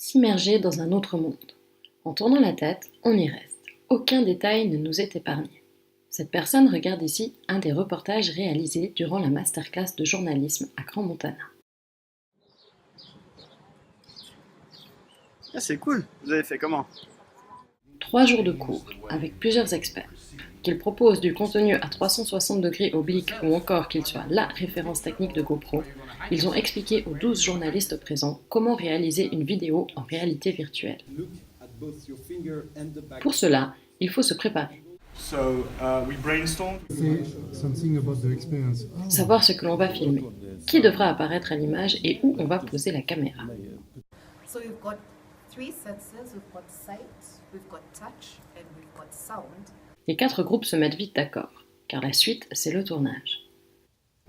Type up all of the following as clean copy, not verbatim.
S'immerger dans un autre monde. En tournant la tête, on y reste. Aucun détail ne nous est épargné. Cette personne regarde ici un des reportages réalisés durant la masterclass de journalisme à Crans-Montana. Ah, c'est cool. Vous avez fait comment? 3 jours de cours avec plusieurs experts. Qu'ils proposent du contenu à 360 degrés obliques ou encore qu'ils soient la référence technique de GoPro, ils ont expliqué aux 12 journalistes présents comment réaliser une vidéo en réalité virtuelle. Pour cela, il faut se préparer. We brainstormed. Say something about the experience. Savoir ce que l'on va filmer, qui devra apparaître à l'image et où on va poser la caméra. So we've got 3 sensors, we've got sight, we've got touch, and we've got sound. Les 4 groupes se mettent vite d'accord, car la suite, c'est le tournage.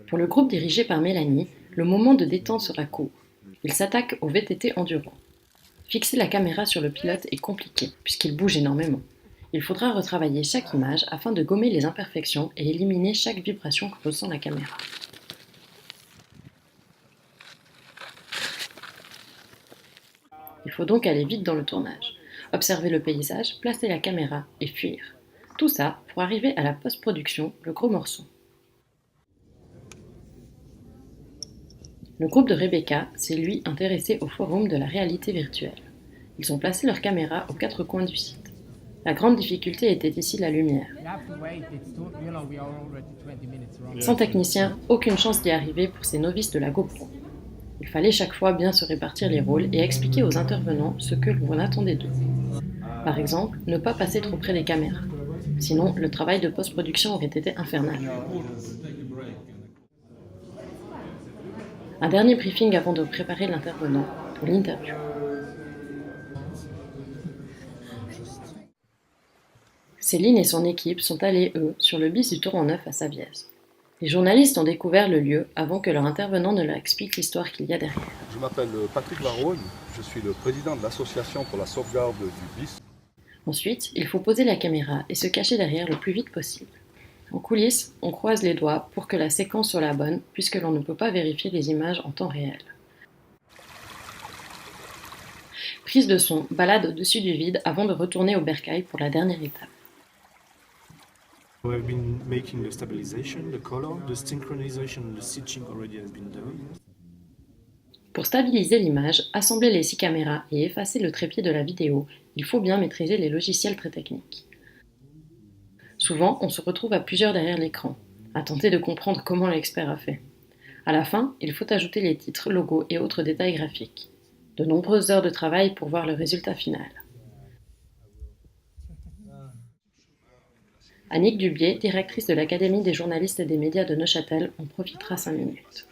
Pour le groupe dirigé par Mélanie, le moment de détente sera court. Il s'attaque au VTT endurant. Fixer la caméra sur le pilote est compliqué, puisqu'il bouge énormément. Il faudra retravailler chaque image afin de gommer les imperfections et éliminer chaque vibration que ressent la caméra. Il faut donc aller vite dans le tournage, observer le paysage, placer la caméra et fuir. Tout ça pour arriver à la post-production, le gros morceau. Le groupe de Rebecca s'est lui intéressé au forum de la réalité virtuelle. Ils ont placé leur caméra aux 4 coins du site. La grande difficulté était ici la lumière. Sans technicien, aucune chance d'y arriver pour ces novices de la GoPro. Il fallait chaque fois bien se répartir les rôles et expliquer aux intervenants ce que l'on attendait d'eux. Par exemple, ne pas passer trop près des caméras. Sinon, le travail de post-production aurait été infernal. Un dernier briefing avant de préparer l'intervenant pour l'interview. Céline et son équipe sont allés, eux, sur le bis du Tour-en-Neuf à Savièse. Les journalistes ont découvert le lieu avant que leur intervenant ne leur explique l'histoire qu'il y a derrière. Je m'appelle Patrick Varone, je suis le président de l'association pour la sauvegarde du BIS. Ensuite, il faut poser la caméra et se cacher derrière le plus vite possible. En coulisses, on croise les doigts pour que la séquence soit la bonne, puisque l'on ne peut pas vérifier les images en temps réel. Prise de son, balade au-dessus du vide avant de retourner au bercail pour la dernière étape. We have been making the stabilization, the color, the synchronization, and the stitching already has been done. Pour stabiliser l'image, assembler les 6 caméras et effacer le trépied de la vidéo, il faut bien maîtriser les logiciels très techniques. Souvent, on se retrouve à plusieurs derrière l'écran, à tenter de comprendre comment l'expert a fait. À la fin, il faut ajouter les titres, logos et autres détails graphiques. De nombreuses heures de travail pour voir le résultat final. Annick Dubié, directrice de l'Académie des journalistes et des médias de Neuchâtel, en profitera 5 minutes.